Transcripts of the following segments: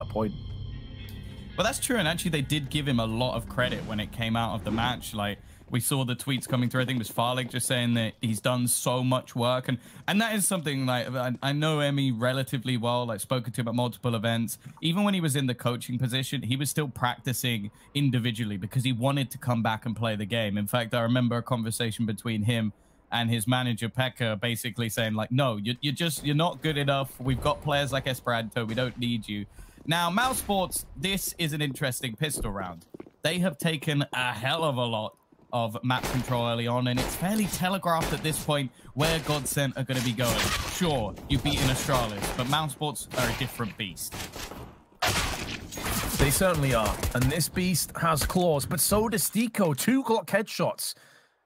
point. Well, that's true, and actually they did give him a lot of credit when it came out of the match. Like, we saw the tweets coming through. I think it was Farlig just saying that he's done so much work, and that is something, like, I know Emmy relatively well, like, spoken to him at multiple events. Even when he was in the coaching position, he was still practicing individually because he wanted to come back and play the game. In fact, I remember a conversation between him and his manager Pekka basically saying, like, no, you're not good enough. We've got players like Esperanto. We don't need you. Now, Mousesports, this is an interesting pistol round. They have taken a hell of a lot of map control early on, and it's fairly telegraphed at this point where GODSENT are going to be going. Sure, you've beaten Astralis, but Mousesports are a different beast. They certainly are, and this beast has claws, but so does Stiko. 2 Glock headshots,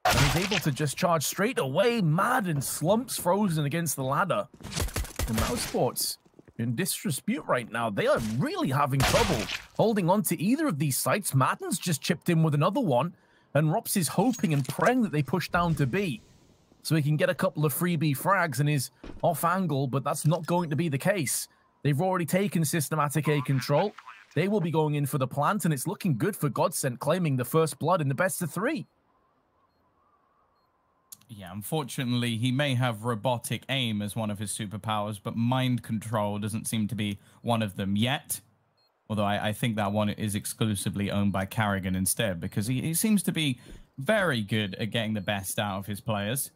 and he's able to just charge straight away. Mad and slumps Frozen against the ladder. And Mousesports in disrepute right now. They are really having trouble holding on to either of these sites. Madden's just chipped in with another one, and Rops is hoping and praying that they push down to B so he can get a couple of freebie frags and is off angle, but that's not going to be the case. They've already taken systematic A control. They will be going in for the plant, and it's looking good for GODSENT, claiming the first blood in the best of 3. Yeah, unfortunately, he may have robotic aim as one of his superpowers, but mind control doesn't seem to be one of them yet. Although I think that one is exclusively owned by Carrigan instead, because he seems to be very good at getting the best out of his players.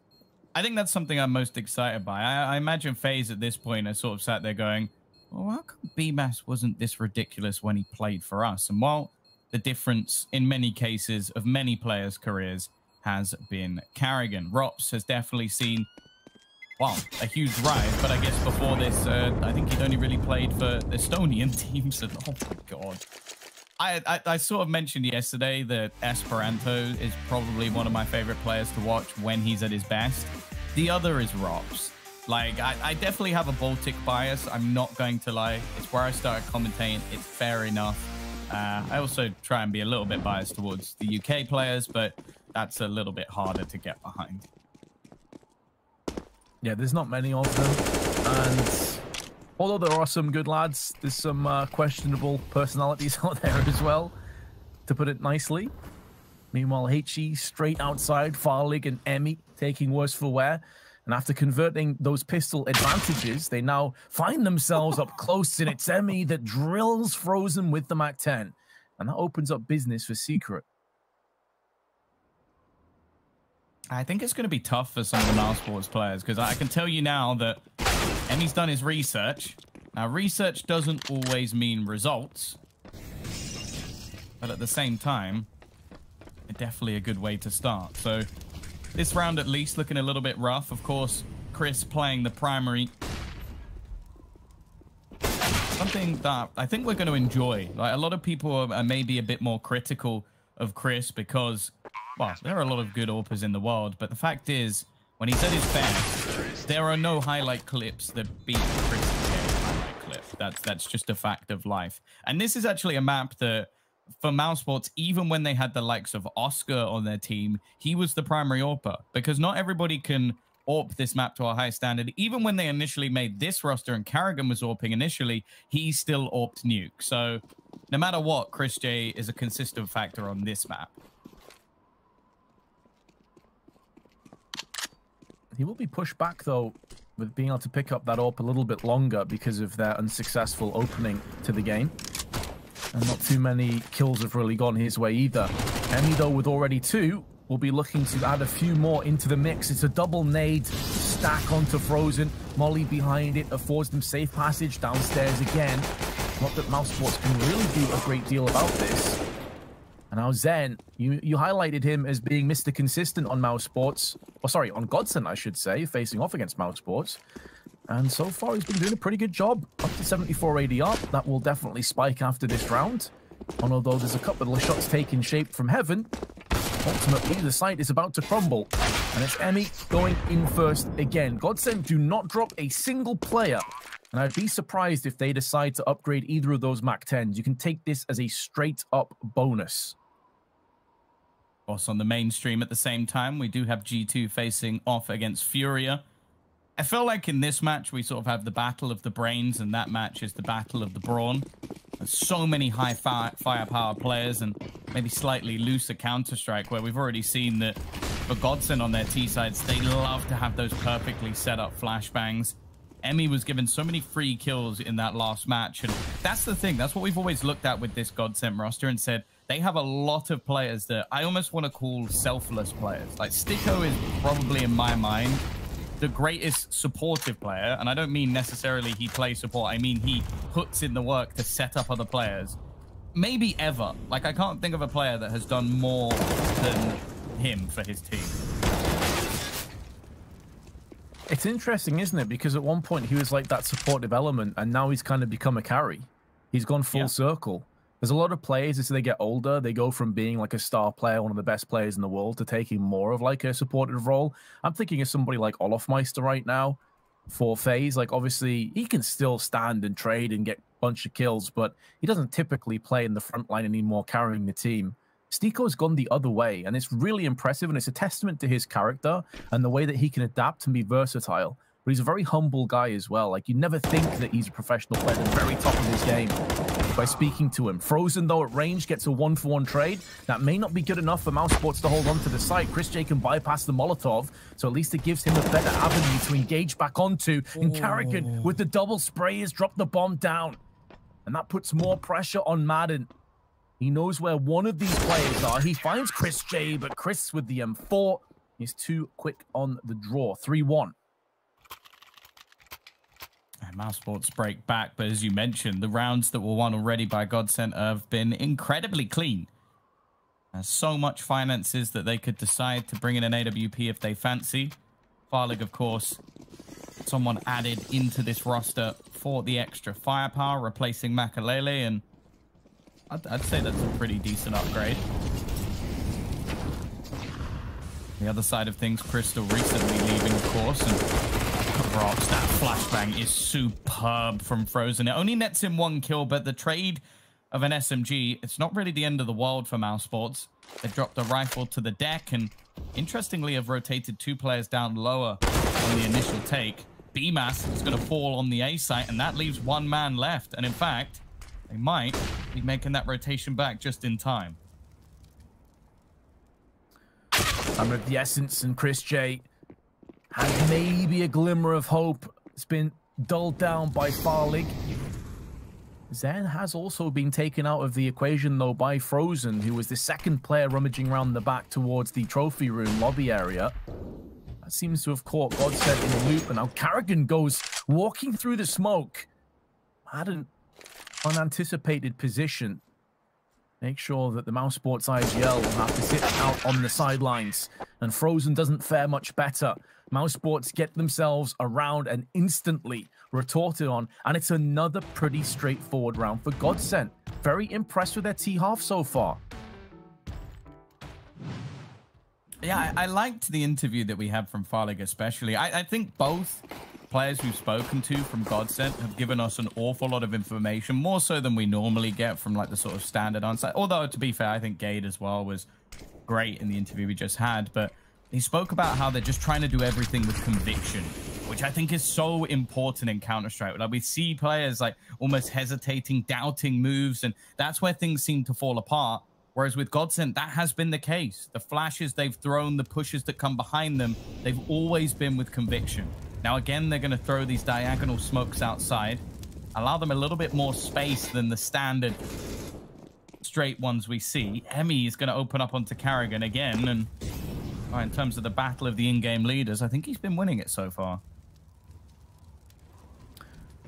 I think that's something I'm most excited by. I imagine FaZe at this point are sort of sat there going, well, how come BMAS wasn't this ridiculous when he played for us? And while the difference in many cases of many players' careers has been Carrigan, Rops has definitely seen, well, a huge rise, but I guess before this, I think he'd only really played for Estonian teams, and oh my god. I sort of mentioned yesterday that Esperanto is probably one of my favorite players to watch when he's at his best. The other is Rops. Like, I definitely have a Baltic bias, I'm not going to lie. It's where I started commentating, it's fair enough. I also try and be a little bit biased towards the UK players, but that's a little bit harder to get behind. Yeah, there's not many of them, and although there are some good lads, there's some questionable personalities out there as well, to put it nicely. Meanwhile, HE straight outside, Farlig and Emmy taking worse for wear, and after converting those pistol advantages, they now find themselves up close, and it's Emmy that drills Frozen with the MAC-10, and that opens up business for Secret. I think it's going to be tough for some of the Mousesports players, because I can tell you now that Emmy's done his research. Now, research doesn't always mean results, but at the same time, it's definitely a good way to start. So this round at least looking a little bit rough. Of course, Chris playing the primary. Something that I think we're going to enjoy. Like, a lot of people are maybe a bit more critical of Chris because, well, there are a lot of good AWPers in the world, but the fact is, when he's at his best, there are no highlight clips that beat Chris highlight clip. That's just a fact of life. And this is actually a map that, for Mousesports, even when they had the likes of Oscar on their team, he was the primary AWPer, because not everybody can AWP this map to a high standard. Even when they initially made this roster and Carrigan was AWPing initially, he still AWPed Nuke. So no matter what, Chris J is a consistent factor on this map. He will be pushed back, though, with being able to pick up that AWP a little bit longer because of their unsuccessful opening to the game. And not too many kills have really gone his way either. Emmy, though, with already 2, will be looking to add a few more into the mix. It's a double nade stack onto Frozen. Molly behind it affords them safe passage downstairs again. Not that Mousesports can really do a great deal about this. And now Zen, you highlighted him as being Mr. Consistent on Mousesports. Oh, sorry, on GODSENT, I should say, facing off against Mousesports. And so far, he's been doing a pretty good job. Up to 74 ADR. That will definitely spike after this round. And although there's a couple of shots taking shape from heaven, ultimately, the site is about to crumble. And it's Emmy going in first again. GODSENT do not drop a single player. And I'd be surprised if they decide to upgrade either of those MAC-10s. You can take this as a straight-up bonus. Of course, on the main stream at the same time, we do have G2 facing off against Furia. I feel like in this match, we sort of have the battle of the brains, and that match is the battle of the brawn. There's so many high firepower players and maybe slightly looser Counter-Strike, where we've already seen that for GODSENT on their T sides, they love to have those perfectly set up flashbangs. Emmy was given so many free kills in that last match, and that's the thing. That's what we've always looked at with this GODSENT roster and said they have a lot of players that I almost want to call selfless players. Like Sticko is probably, in my mind, the greatest supportive player, and I don't mean necessarily he plays support. I mean he puts in the work to set up other players. Maybe ever. Like, I can't think of a player that has done more than him for his team. It's interesting, isn't it? Because at one point he was like that supportive element, and now he's kind of become a carry. He's gone full circle. There's a lot of players, as they get older, they go from being like a star player, one of the best players in the world, to taking more of like a supportive role. I'm thinking of somebody like Olofmeister right now for FaZe. Like, obviously, he can still stand and trade and get a bunch of kills, but he doesn't typically play in the front line anymore, carrying the team. Stiko's gone the other way, and it's really impressive, and it's a testament to his character and the way that he can adapt and be versatile. But he's a very humble guy as well. Like, you never think that he's a professional player at the very top of his game by speaking to him. Frozen, though, at range, gets a 1-for-1 trade. That may not be good enough for Mousesports to hold on to the site. chrisJ can bypass the Molotov, so at least it gives him a better avenue to engage back onto. And Carrigan, with the double spray, has dropped the bomb down. And that puts more pressure on Madden. He knows where one of these players are. He finds chrisJ, but Chris with the M4 is too quick on the draw. 3-1. Mousesports break back, but as you mentioned, the rounds that were won already by GODSENT have been incredibly clean. There's so much finances that they could decide to bring in an AWP if they fancy. Farlig, of course, someone added into this roster for the extra firepower, replacing Makalele, and I'd say that's a pretty decent upgrade. The other side of things, Crystal recently leaving, of course, and Rocks, that flashbang is superb from Frozen. It only nets him 1 kill, but the trade of an SMG, it's not really the end of the world for Mousesports. They dropped a rifle to the deck, and interestingly have rotated 2 players down lower on the initial take. BMAS is going to fall on the A site, and that leaves 1 man left. And in fact, they might be making that rotation back just in time. I'm with the Essence and chrisJ. And maybe a glimmer of hope. It's been dulled down by Farlig. Zen has also been taken out of the equation, though, by Frozen, who was the second player rummaging around the back towards the trophy room lobby area. That seems to have caught GODSENT in a loop, and now Carrigan goes walking through the smoke. Had an unanticipated position. Make sure that the Mousesports IGL will have to sit out on the sidelines, and Frozen doesn't fare much better. Mousesports get themselves around and instantly retorted on, and it's another pretty straightforward round for GODSENT. Very impressed with their T-half so far. Yeah, I liked the interview that we had from Farlig especially. I think both players we've spoken to from GODSENT have given us an awful lot of information, more so than we normally get from like the sort of standard on-site. Although, to be fair, I think Gade as well was great in the interview we just had, but he spoke about how they're just trying to do everything with conviction, which I think is so important in Counter-Strike. Like, we see players like almost hesitating, doubting moves, and that's where things seem to fall apart. Whereas with GODSENT, that has been the case. The flashes they've thrown, the pushes that come behind them, they've always been with conviction. Now, again, they're going to throw these diagonal smokes outside, allow them a little bit more space than the standard straight ones we see. Emmy is going to open up onto Carrigan again, and in terms of the battle of the in-game leaders, I think he's been winning it so far.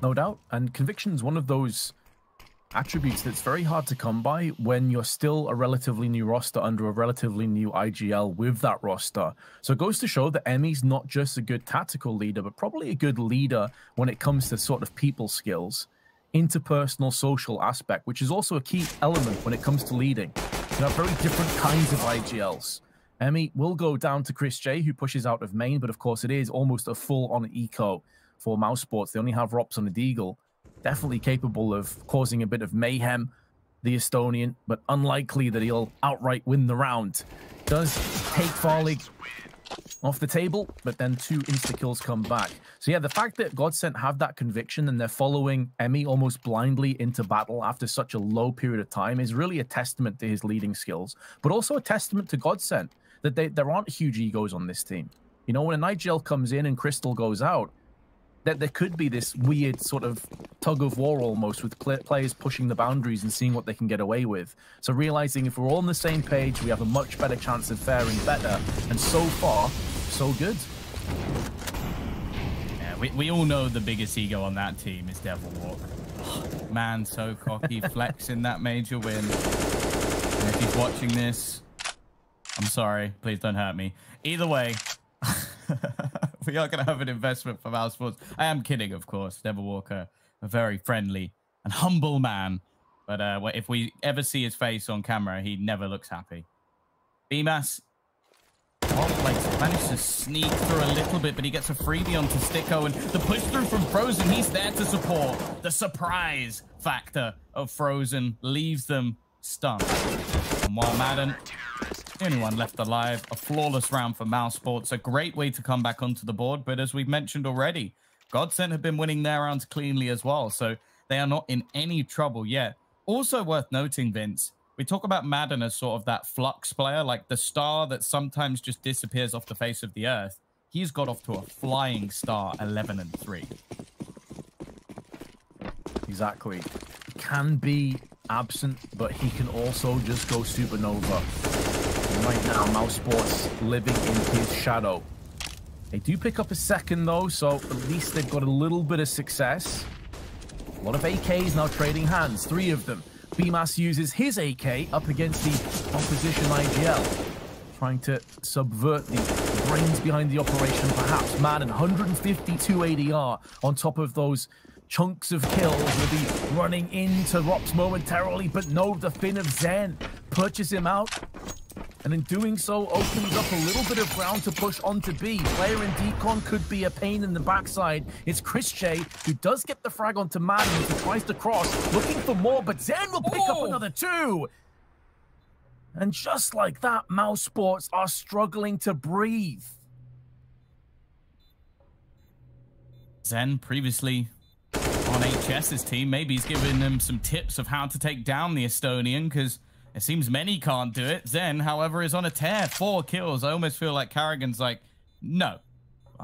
No doubt. And conviction is one of those attributes that's very hard to come by when you're still a relatively new roster under a relatively new IGL with that roster. So it goes to show that Emmy's not just a good tactical leader, but probably a good leader when it comes to sort of people skills, interpersonal social aspect, which is also a key element when it comes to leading. You have very different kinds of IGLs. Emmy will go down to chrisJ, who pushes out of main, but of course it is almost a full-on eco for Mousesports. They only have Rops on a Deagle. Definitely capable of causing a bit of mayhem, the Estonian, but unlikely that he'll outright win the round. Does take Farlig off the table, but then 2 insta-kills come back. So yeah, the fact that GODSENT have that conviction and they're following Emmy almost blindly into battle after such a low period of time is really a testament to his leading skills, but also a testament to GODSENT that there aren't huge egos on this team. You know, when a Nigel comes in and Crystal goes out, that there could be this weird sort of tug of war almost with players pushing the boundaries and seeing what they can get away with. So realizing if we're all on the same page, we have a much better chance of faring better. And so far, so good. Yeah, we all know the biggest ego on that team is Devil Walk. Man, so cocky, flexing that major win. And if he's watching this, I'm sorry. Please don't hurt me. Either way, we are going to have an investment for Mousesports. I am kidding, of course. Devil Walker, a very friendly and humble man. But if we ever see his face on camera, he never looks happy. BMAS, managed to sneak through a little bit, but he gets a freebie onto Sticko. And the push through from Frozen, he's there to support. The surprise factor of Frozen leaves them stunned. And while Madden, the only one left alive, a flawless round for Mousesports, a great way to come back onto the board. But as we've mentioned already, GODSENT have been winning their rounds cleanly as well, so they are not in any trouble yet. Also worth noting, Vince, we talk about Madden as sort of that flux player, like the star that sometimes just disappears off the face of the earth. He's got off to a flying start, 11-3. Exactly. He can be absent, but he can also just go supernova. Right now, Mousesports living in his shadow. They do pick up a second, though, so at least they've got a little bit of success. A lot of AKs now trading hands, 3 of them. BMAS uses his AK up against the opposition IGL, trying to subvert the brains behind the operation, perhaps. Madden, 152 ADR on top of those chunks of kills. Will be running into Rops momentarily, but no, the Fin of Zen perches him out. And in doing so, opens up a little bit of ground to push onto B. Player in Decon could be a pain in the backside. It's Chris J, who does get the frag onto Madden as he tries to cross, looking for more, but Zen will pick up another 2. And just like that, Mousesports are struggling to breathe. Zen previously on HS's team. Maybe he's giving them some tips of how to take down the Estonian, because it seems many can't do it. Zen, however, is on a tear. 4 kills. I almost feel like Carrigan's like, no,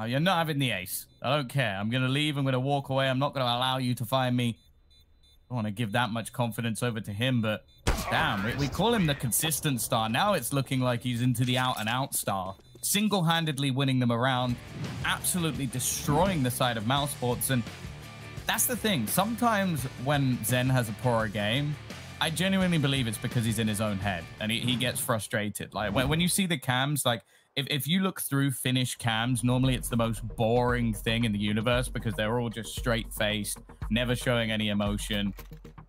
you're not having the ace. I don't care. I'm going to leave. I'm going to walk away. I'm not going to allow you to find me. I don't want to give that much confidence over to him, but damn, we call him the consistent star. Now it's looking like he's into the out-and-out star. Single-handedly winning them around, absolutely destroying the side of Mousesports. And that's the thing. Sometimes when Zen has a poorer game, I genuinely believe it's because he's in his own head and he gets frustrated. Like when you see the cams, like if you look through Finnish cams, normally it's the most boring thing in the universe because they're all just straight-faced, never showing any emotion.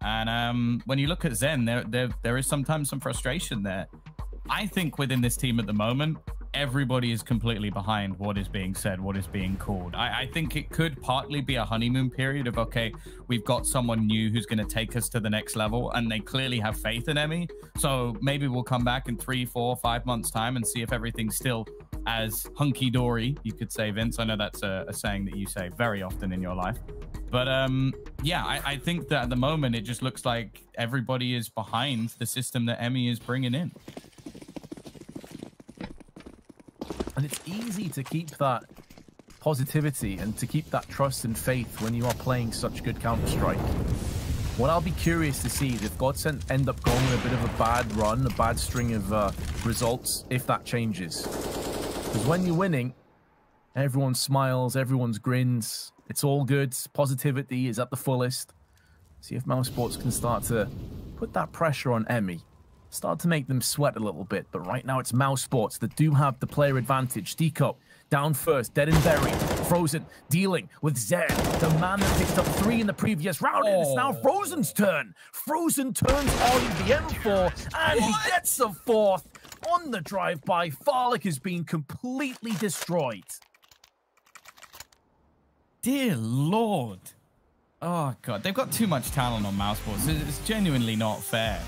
And when you look at Zen, there is sometimes some frustration there. I think within this team at the moment, everybody is completely behind what is being said, what is being called. I think it could partly be a honeymoon period of, okay, we've got someone new who's going to take us to the next level, and they clearly have faith in Emmy. So maybe we'll come back in 3, 4, 5 months' time and see if everything's still as hunky-dory, you could say, Vince. I know that's a saying that you say very often in your life. But yeah, I think that at the moment, it just looks like everybody is behind the system that Emmy is bringing in. And it's easy to keep that positivity and to keep that trust and faith when you are playing such good Counter-Strike. What I'll be curious to see is if GODSENT end up going with a bit of a bad run, a bad string of results, if that changes. Because when you're winning, everyone smiles, everyone's grins, it's all good, positivity is at the fullest. See if Mousesports can start to put that pressure on Emmy. Start to make them sweat a little bit, but right now it's Mousesports that do have the player advantage. Deco down first, dead and buried. Frozen dealing with Zed, the man that picked up 3 in the previous round. And it's now Frozen's turn. Frozen turns on the M4, and he gets a 4th on the drive-by. Farlick is being completely destroyed. Dear Lord. Oh, God. They've got too much talent on Mousesports. It's genuinely not fair.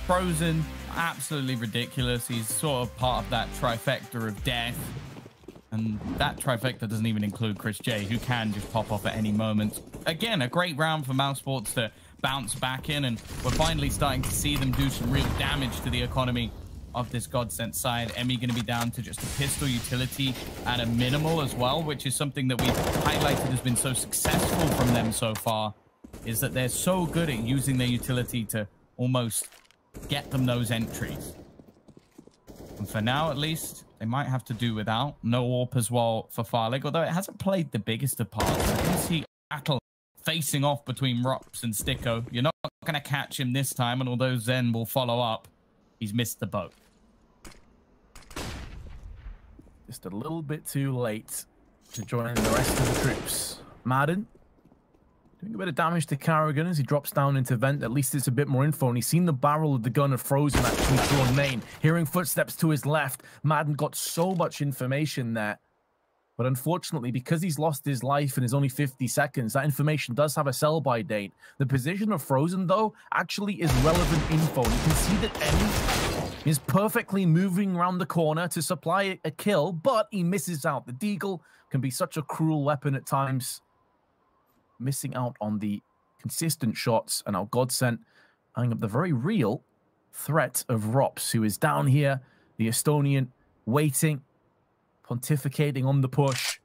Frozen absolutely ridiculous. He's sort of part of that trifecta of death. And that trifecta doesn't even include Chris J, who can just pop off at any moment. Again, a great round for Mousesports to bounce back in, and we're finally starting to see them do some real damage to the economy of this GODSENT side. Emmy going to be down to just a pistol utility and a minimal as well, which is something that we've highlighted has been so successful from them so far, is that they're so good at using their utility to almost get them those entries. And for now, at least, they might have to do without. No AWP as well for Farlig, although it hasn't played the biggest of parts. I can see battle facing off between Rops and Sticko. You're not going to catch him this time, and although Zen will follow up, he's missed the boat. Just a little bit too late to join the rest of the troops. Madden doing a bit of damage to Carrigan as he drops down into vent. At least it's a bit more info, and he's seen the barrel of the gun of Frozen actually drawn main. Hearing footsteps to his left, Madden got so much information there. But unfortunately, because he's lost his life and is only 50 seconds, that information does have a sell-by date. The position of Frozen, though, actually is relevant info. You can see that Emmy is perfectly moving around the corner to supply a kill, but he misses out. The Deagle can be such a cruel weapon at times, missing out on the consistent shots, and now GODSENT eyeing up the very real threat of Rops, who is down here, the Estonian, waiting, pontificating on the push,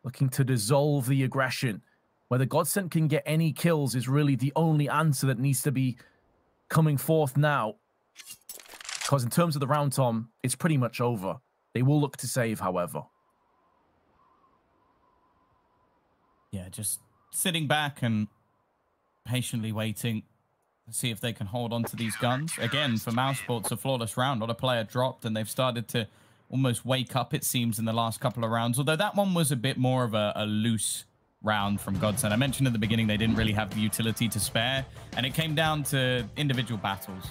looking to dissolve the aggression. Whether GODSENT can get any kills is really the only answer that needs to be coming forth now. Because in terms of the round, Tom, it's pretty much over. They will look to save, however. Yeah, just sitting back and patiently waiting to see if they can hold on to these guns. Again, for Mousesports, a flawless round. Not a player dropped, and they've started to almost wake up, it seems, in the last couple of rounds. Although that one was a bit more of a loose round from GODSENT. I mentioned at the beginning they didn't really have the utility to spare, and it came down to individual battles.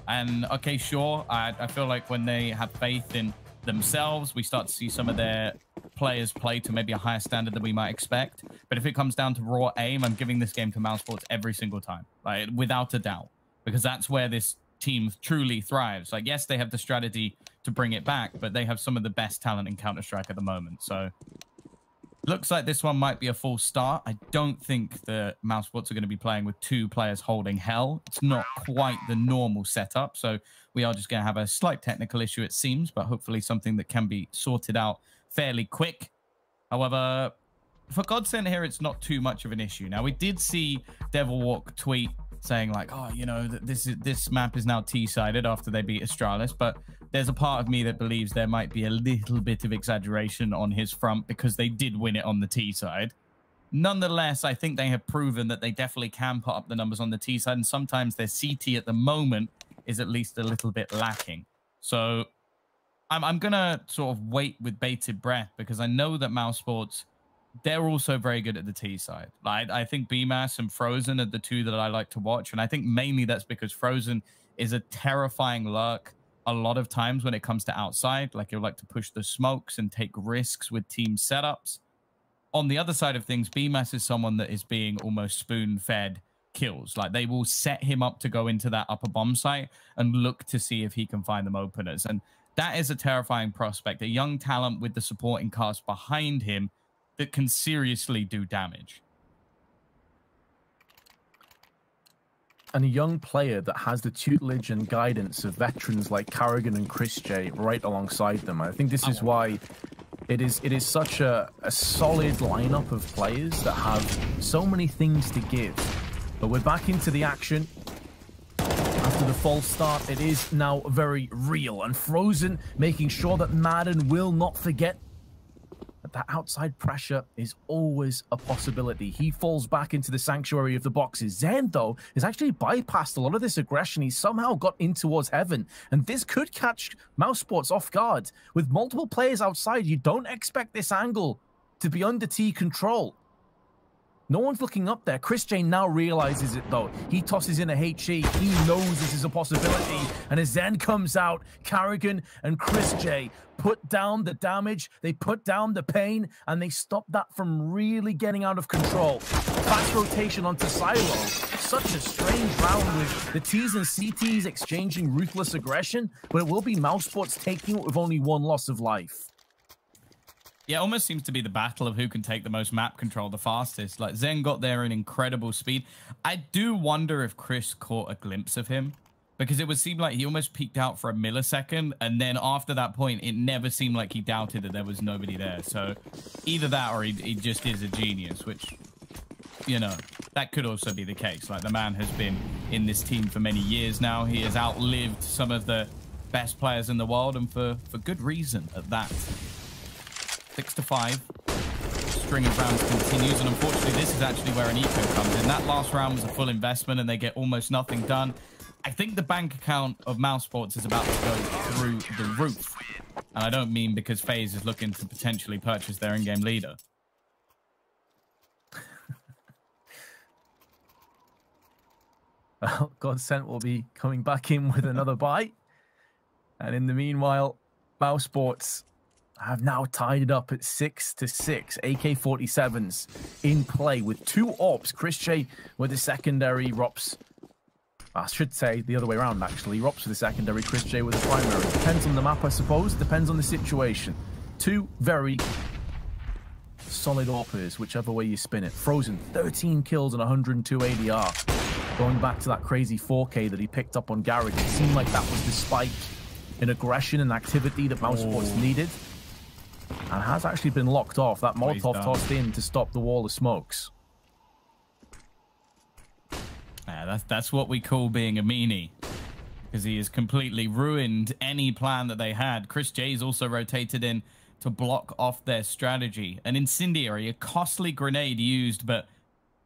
And, okay, sure, I feel like when they have faith in themselves, we start to see some of their players play to maybe a higher standard than we might expect. But if it comes down to raw aim, I'm giving this game to Mousesports every single time, like, without a doubt, because that's where this team truly thrives. Like, yes, they have the strategy to bring it back, but they have some of the best talent in Counter-Strike at the moment. So looks like this one might be a full start. I don't think the Mousesports are going to be playing with 2 players holding Hell. It's not quite the normal setup, so we are just going to have a slight technical issue, it seems, but hopefully something that can be sorted out fairly quick. However, for GODSENT here, it's not too much of an issue. Now, we did see Devilwalk tweet saying, like, oh, you know, this map is now T-sided after they beat Astralis, but there's a part of me that believes there might be a little bit of exaggeration on his front because they did win it on the T side. Nonetheless, I think they have proven that they definitely can put up the numbers on the T side, and sometimes their CT at the moment is at least a little bit lacking. So I'm going to sort of wait with bated breath because I know that Mousesports, they're also very good at the T side. Like, I think BMAS and Frozen are the 2 that I like to watch, and I think mainly that's because Frozen is a terrifying lurk a lot of times when it comes to outside. Like, he'll like to push the smokes and take risks with team setups. On the other side of things, BMAS is someone that is being almost spoon-fed kills. Like, they will set him up to go into that upper bomb site and look to see if he can find them openers. And that is a terrifying prospect, a young talent with the supporting cast behind him that can seriously do damage. And a young player that has the tutelage and guidance of veterans like Carrigan and Chris J right alongside them. I think this is why it is such a solid lineup of players that have so many things to give. But we're back into the action. After the false start, it is now very real. And Frozen making sure that Madden will not forget that outside pressure is always a possibility. He falls back into the sanctuary of the boxes. Zen, though, has actually bypassed a lot of this aggression. He's somehow got in towards heaven. And this could catch Mousesports off guard. With multiple players outside, you don't expect this angle to be under T control. No one's looking up there. Chris J now realizes it, though. He tosses in a HE. He knows this is a possibility. And as Zen comes out, Carrigan and Chris J put down the damage, they put down the pain, and they stop that from really getting out of control. Fast rotation onto Silo. such a strange round with the T's and CTs exchanging ruthless aggression, but it will be Mousesports taking it with only one loss of life. Yeah, it almost seems to be the battle of who can take the most map control the fastest. Like, Zen got there in incredible speed. I do wonder if Chris caught a glimpse of him, because it would seem like he almost peeked out for a millisecond, and then after that point, it never seemed like he doubted that there was nobody there. So either that or he just is a genius, which, you know, that could also be the case. Like, the man has been in this team for many years now. He has outlived some of the best players in the world, and for good reason at that. 6-5. String of rounds continues, and unfortunately, this is actually where an eco comes in. That last round was a full investment, and they get almost nothing done. I think the bank account of Mousesports is about to go through the roof. And I don't mean because FaZe is looking to potentially purchase their in-game leader. Well, GODSENT will be coming back in with another buy. And in the meanwhile, Mousesports have now tied it up at 6-6. AK-47s in play with 2 AWPs. Chris J with the secondary, Rops. I should say the other way around, actually. Rops with the secondary, Chris J with the primary. Depends on the map, I suppose. Depends on the situation. 2 very solid AWPers, whichever way you spin it. Frozen, 13 kills and 102 ADR. Going back to that crazy 4K that he picked up on Garage, it seemed like that was the spike in aggression and activity that Mousesports needed. And has actually been locked off. That Molotov tossed in to stop the wall of smokes. Yeah, that's what we call being a meanie. Because he has completely ruined any plan that they had. Chris J's also rotated in to block off their strategy. An incendiary, a costly grenade used, but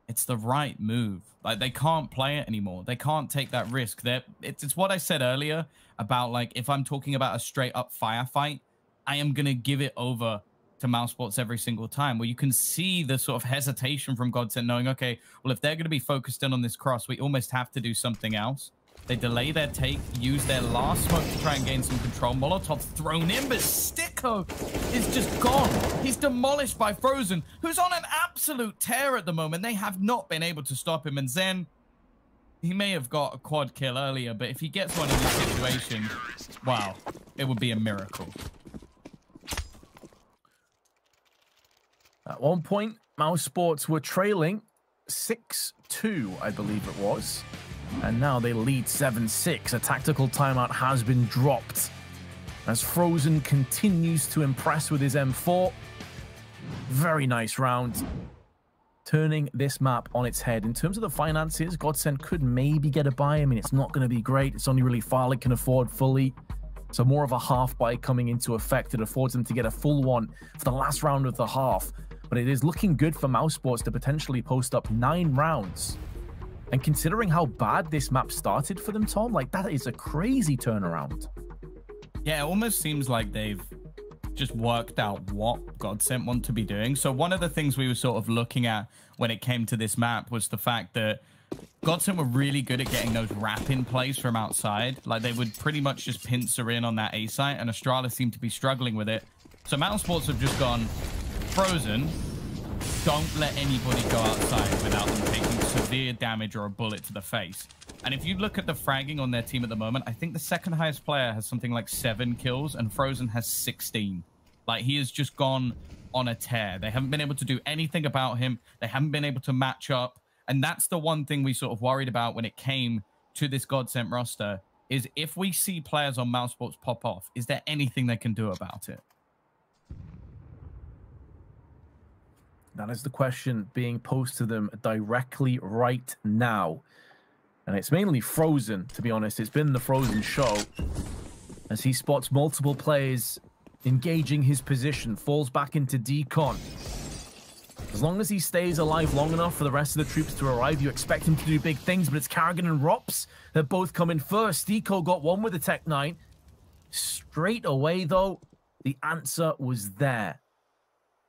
it's the right move. Like, they can't play it anymore. They can't take that risk. It's what I said earlier about, like, if I'm talking about a straight-up firefight, I am going to give it over to Mousesports every single time. Where you can see the sort of hesitation from GODSENT knowing, okay, well, if they're going to be focused in on this cross, we almost have to do something else. They delay their take, use their last smoke to try and gain some control. Molotov thrown in, but Sticko is just gone. He's demolished by Frozen, who's on an absolute tear at the moment. They have not been able to stop him. And Zen, he may have got a quad kill earlier, but if he gets one in this situation, wow, it would be a miracle. At one point, Mousesports were trailing 6-2, I believe it was. And now they lead 7-6. A tactical timeout has been dropped as Frozen continues to impress with his M4. Very nice round. Turning this map on its head. In terms of the finances, GODSENT could maybe get a buy. I mean, it's not going to be great. It's only really Farley can afford fully. So more of a half buy coming into effect. It affords them to get a full one for the last round of the half. But it is looking good for Mousesports to potentially post up 9 rounds. And considering how bad this map started for them, Tom, like, that is a crazy turnaround. Yeah, it almost seems like they've just worked out what GODSENT want to be doing. So one of the things we were sort of looking at when it came to this map was the fact that GODSENT were really good at getting those wrap-in plays from outside. Like, they would pretty much just pincer in on that A site, and Astralis seemed to be struggling with it. So Mousesports have just gone, Frozen, don't let anybody go outside without them taking severe damage or a bullet to the face. And if you look at the fragging on their team at the moment, I think the second highest player has something like 7 kills and Frozen has 16. Like, he has just gone on a tear. They haven't been able to do anything about him. They haven't been able to match up. And that's the one thing we sort of worried about when it came to this GODSENT roster, is if we see players on Mousesports pop off, is there anything they can do about it? That is the question being posed to them directly right now. And it's mainly Frozen, to be honest. It's been the Frozen show as he spots multiple players engaging his position, falls back into decon. As long as he stays alive long enough for the rest of the troops to arrive, you expect him to do big things, but it's Carrigan and Rops that both come in first. Deco got one with the Tech 9. Straight away, though, the answer was there.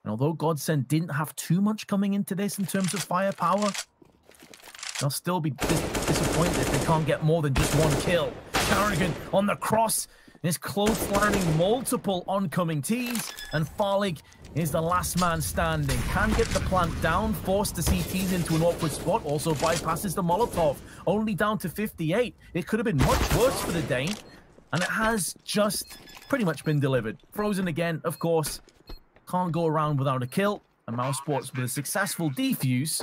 And although GODSENT didn't have too much coming into this in terms of firepower, they'll still be disappointed if they can't get more than just 1 kill. Carrigan on the cross is close lining multiple oncoming T's, and Farlig is the last man standing. Can get the plant down, force the CTs into an awkward spot, also bypasses the Molotov. Only down to 58. It could have been much worse for the Dane, and it has just pretty much been delivered. Frozen again, of course, can't go around without a kill, and Mousesports with a successful defuse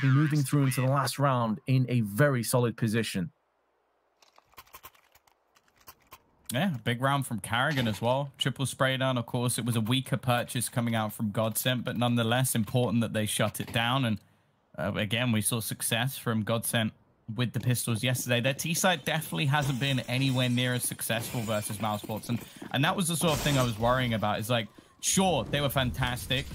will be moving through into the last round in a very solid position. Yeah, big round from Carrigan as well. Triple spray down, of course. It was a weaker purchase coming out from GODSENT, but nonetheless important that they shut it down. And again, we saw success from GODSENT with the pistols yesterday. Their T-side definitely hasn't been anywhere near as successful versus Mousesports. And that was the sort of thing I was worrying about. Is like, sure, they were fantastic.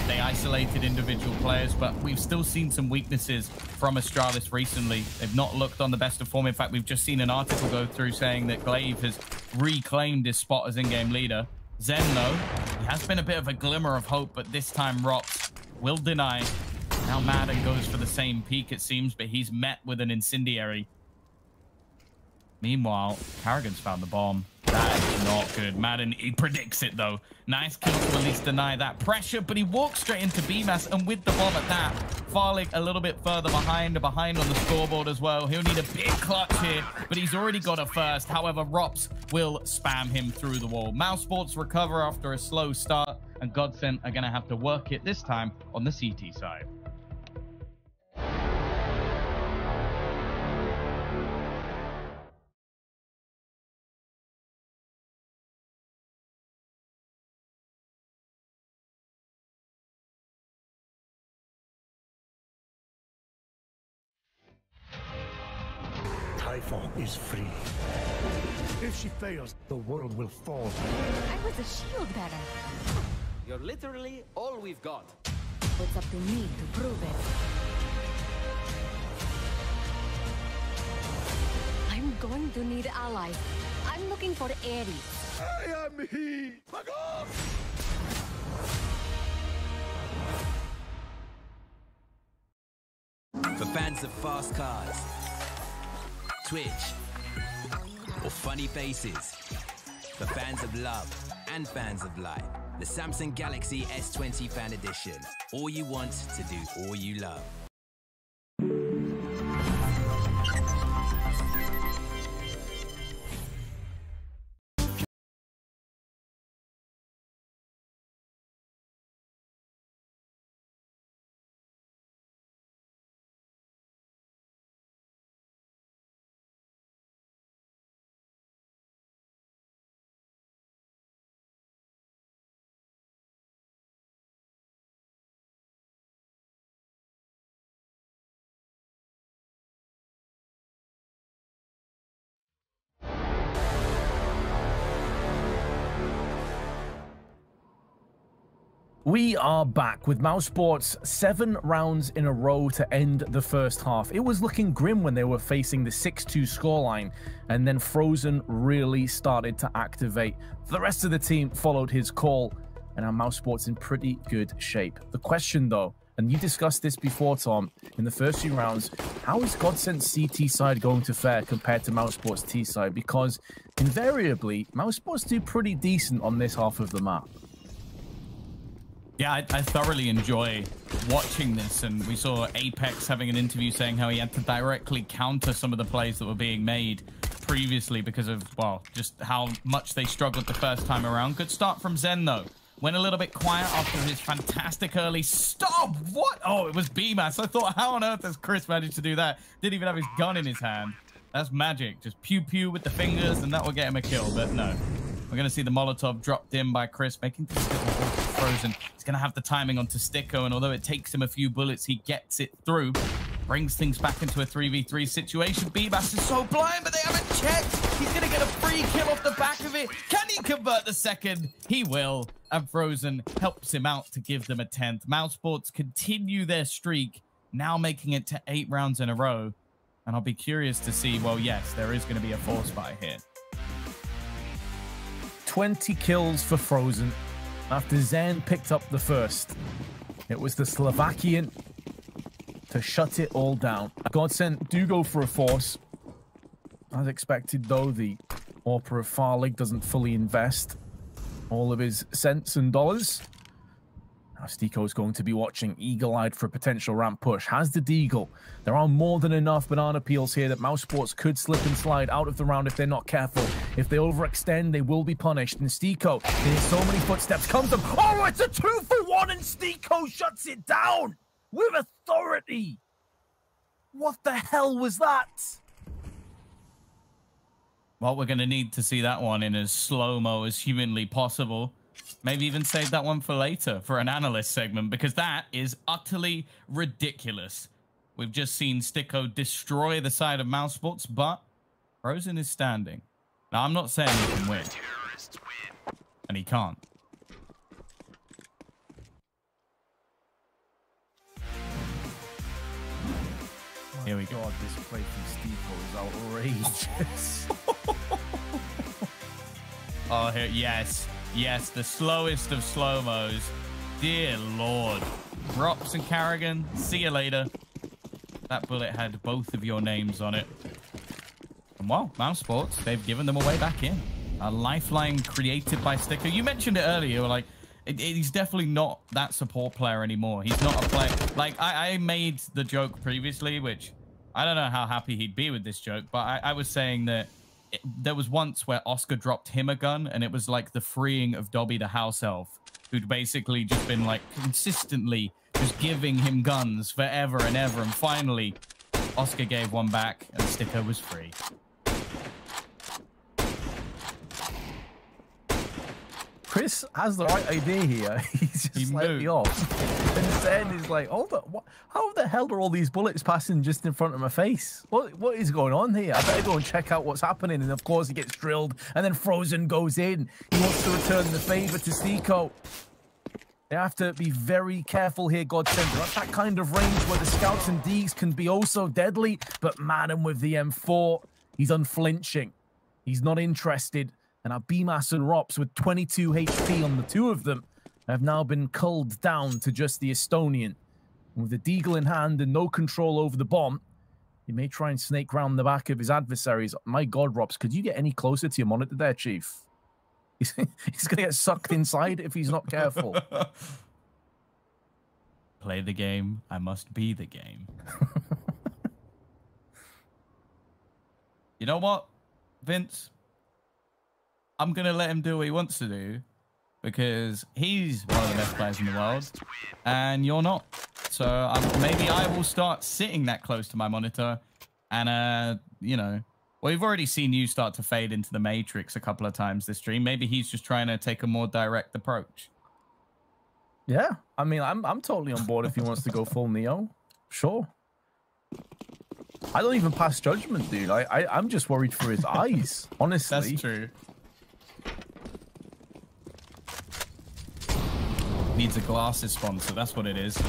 They isolated individual players, but we've still seen some weaknesses from Astralis recently. They've not looked on the best of form. In fact, we've just seen an article go through saying that Glaive has reclaimed his spot as in-game leader. Zen, though, he has been a bit of a glimmer of hope, but this time Rops will deny. Now Madden goes for the same peak, it seems, but he's met with an incendiary. Meanwhile, Carrigan's found the bomb. That is not good. Madden, he predicts it, though. Nice kill to at least deny that pressure, but he walks straight into BMAS, and with the bomb at that, Farlig a little bit further behind on the scoreboard as well. He'll need a big clutch here, but he's already got a first. However, Rops will spam him through the wall. Mousesports recover after a slow start, and GODSENT are going to have to work it this time on the CT side. Typhon is free. If she fails, the world will fall. I was a shield bearer. You're literally all we've got. It's up to me to prove it. I'm going to need allies. I'm looking for Ares. I am he! Fuck off! For fans of fast cars, Twitch, or funny faces. For fans of love and fans of life, the Samsung Galaxy S20 Fan Edition. All you want to do all you love. We are back with Mousesports 7 rounds in a row to end the first half. It was looking grim when they were facing the 6-2 scoreline, and then Frozen really started to activate. The rest of the team followed his call, and our Mousesports in pretty good shape. The question though, and you discussed this before, Tom, in the first few rounds, how is GODSENT's CT side going to fare compared to Mousesports T side? Because invariably, Mousesports do pretty decent on this half of the map. Yeah, I thoroughly enjoy watching this, and we saw Apex having an interview saying how he had to directly counter some of the plays that were being made previously because of, well, just how much they struggled the first time around. Good start from Zen, though. Went a little bit quiet after his fantastic early stop. What? Oh, it was BMAS. I thought, how on earth has Chris managed to do that? Didn't even have his gun in his hand. That's magic. Just pew-pew with the fingers, and that will get him a kill, but no. We're going to see the Molotov dropped in by Chris, making this Frozen. He's going to have the timing onto Sticko, and although it takes him a few bullets, he gets it through. Brings things back into a 3v3 situation. BMAS is so blind, but they haven't checked. He's going to get a free kill off the back of it. Can he convert the second? He will. And Frozen helps him out to give them a 10th. Mousesports continue their streak, now making it to 8 rounds in a row. And I'll be curious to see, well, yes, there is going to be a force buy here. 20 kills for Frozen after Zen picked up the first. It was the Slovakian to shut it all down. GODSENT do go for a force. As expected, though, the Orper of Farlig doesn't fully invest all of his cents and dollars. Stiko is going to be watching eagle-eyed for a potential ramp push. Has the Deagle. There are more than enough banana peels here that Mousesports could slip and slide out of the round if they're not careful. If they overextend, they will be punished. And Stiko, there's so many footsteps, comes up. Oh, it's a 2-for-1 and Stiko shuts it down with authority. What the hell was that? Well, we're going to need to see that one in as slow-mo as humanly possible. Maybe even save that one for later, for an analyst segment, because that is utterly ridiculous. We've just seen Stiko destroy the side of Mousesports, but Frozen is standing. Now, I'm not saying he can win. And he can't. Here we go. God, this play from Stiko is outrageous. Oh, here, yes. Yes, the slowest of slow-mos. Dear Lord. Rops and Carrigan, see you later. That bullet had both of your names on it. And well, Mousesports, they've given them a way back in. A lifeline created by Stiko. You mentioned it earlier, you were like, he's definitely not that support player anymore. He's not a player. Like, I made the joke previously, which I don't know how happy he'd be with this joke, but I was saying that there was once where Oscar dropped him a gun, and it was like the freeing of Dobby the house elf, who'd basically just been like consistently just giving him guns forever and ever, and finally Oscar gave one back and Stiko was free. Chris has the right idea here. He's just slightly off. And then he's like, hold up, how the hell are all these bullets passing just in front of my face? What is going on here? I better go and check out what's happening. And of course he gets drilled, and then Frozen goes in. He wants to return the favor to Stiko. They have to be very careful here, GODSENT. That's that kind of range where the scouts and Deags can be oh so deadly, but Madden with the M4, he's unflinching. He's not interested. And our BMAS and Rops with 22 HP on the two of them have now been culled down to just the Estonian. And with the Deagle in hand and no control over the bomb, he may try and snake round the back of his adversaries. My God, Rops, could you get any closer to your monitor there, Chief? He's going to get sucked inside if he's not careful. Play the game. I must be the game. You know what, Vince? I'm going to let him do what he wants to do because he's one of the best players in the world and you're not. So maybe I will start sitting that close to my monitor and, you know, well, we've already seen you start to fade into the Matrix a couple of times this stream. Maybe he's just trying to take a more direct approach. Yeah, I mean, I'm totally on board if he wants to go full Neo. Sure. I don't even pass judgment, dude. I'm just worried for his eyes, honestly. That's true. Needs a glasses sponsor. That's what it is.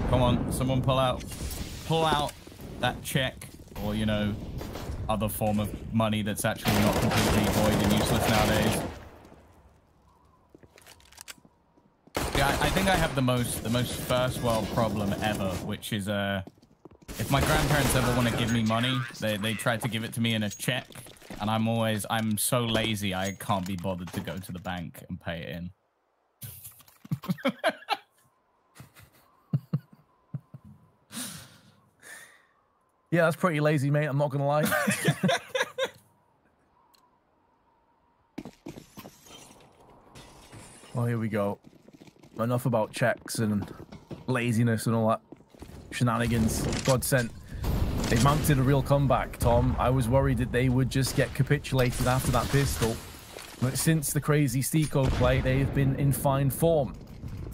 Come on, someone pull out that check or, you know, other form of money that's actually not completely void and useless nowadays. Yeah, I think I have the most first world problem ever, which is if my grandparents ever want to give me money, they try to give it to me in a check, and I'm so lazy I can't be bothered to go to the bank and pay it in. Yeah, that's pretty lazy, mate. I'm not gonna lie. Well, here we go. Enough about checks and laziness and all that shenanigans. GODSENT. They mounted a real comeback, Tom. I was worried that they would just get capitulated after that pistol. But since the crazy Stiko play, they've been in fine form.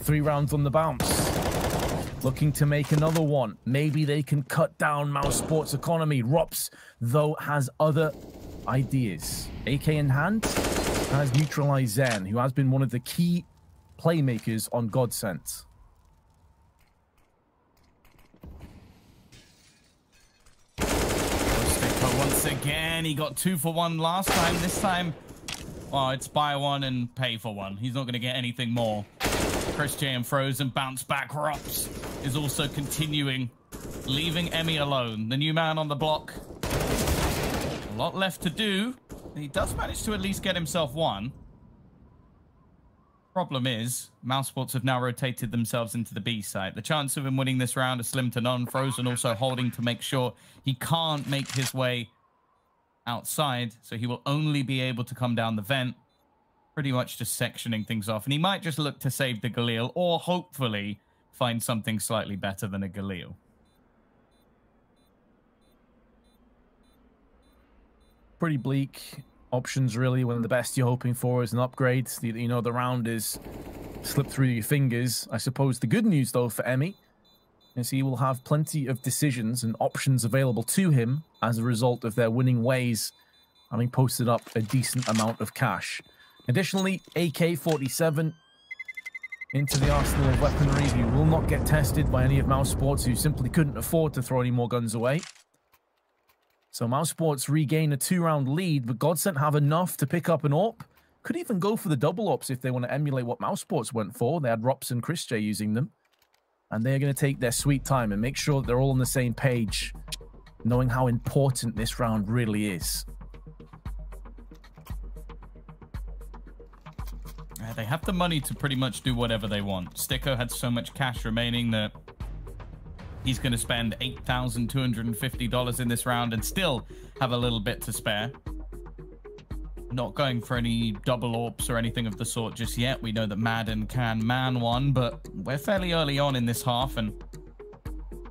3 rounds on the bounce. Looking to make another one. Maybe they can cut down Mousesports' economy. Rops, though, has other ideas. AK in hand, has neutralized Zen, who has been one of the key playmakers on GODSENT. Stiko once again. He got 2 for 1 last time. This time, well, it's buy 1 and pay for 1. He's not going to get anything more. Chris J and Frozen bounce back. Rops is also continuing, leaving Emmy alone. The new man on the block. A lot left to do. He does manage to at least get himself 1. Problem is, Mousesports have now rotated themselves into the B side. The chance of him winning this round is slim to none. Frozen also holding to make sure he can't make his way outside, so he will only be able to come down the vent, pretty much just sectioning things off. And he might just look to save the Galil, or hopefully find something slightly better than a Galil. Pretty bleak options, really, when the best you're hoping for is an upgrade. You know, the round is slipped through your fingers. I suppose the good news, though, for Emmy is he will have plenty of decisions and options available to him as a result of their winning ways, having posted up a decent amount of cash. Additionally, AK-47 into the arsenal of weaponry. He will not get tested by any of Mousesports, who simply couldn't afford to throw any more guns away. So Mousesports regain a 2-round lead, but GODSENT have enough to pick up an AWP. Could even go for the double AWPs if they want to emulate what Mousesports went for. They had Rops and Chris J using them. And they're going to take their sweet time and make sure that they're all on the same page, knowing how important this round really is. They have the money to pretty much do whatever they want. Sticko had so much cash remaining that he's going to spend $8,250 in this round and still have a little bit to spare. Not going for any double AWPs or anything of the sort just yet. We know that Madden can man one, but we're fairly early on in this half, and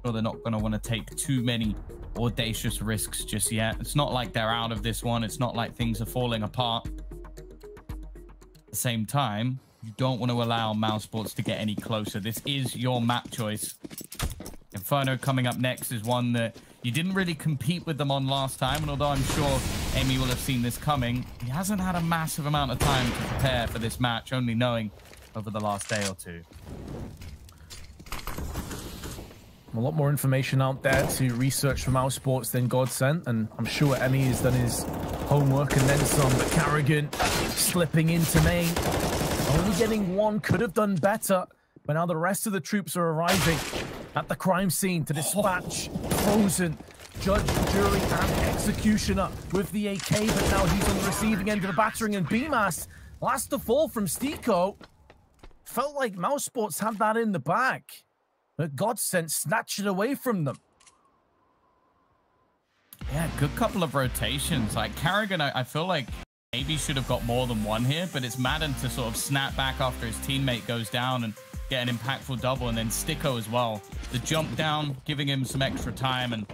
they're not going to want to take too many audacious risks just yet. It's not like they're out of this one. It's not like things are falling apart. At the same time, you don't want to allow Mousesports to get any closer. This is your map choice. Inferno coming up next is one that you didn't really compete with them on last time, and although I'm sure Amy will have seen this coming, he hasn't had a massive amount of time to prepare for this match, only knowing over the last day or two. A lot more information out there to research for Mousesports than GODSENT, and I'm sure Emmy has done his homework and then some, but Carrigan slipping into main. Only getting one, could have done better, but now the rest of the troops are arriving at the crime scene to dispatch Frozen, judge, jury, and executioner with the AK, but now he's on the receiving end of the battering, and BMAS, last to fall from Stiko. Felt like Mousesports had that in the bag, but GODSENT snatched it away from them. Yeah, good couple of rotations. Like Carrigan, I feel like maybe should have got more than one here, but it's Madden to sort of snap back after his teammate goes down and get an impactful double, and then Sticko as well. The jump down, giving him some extra time, and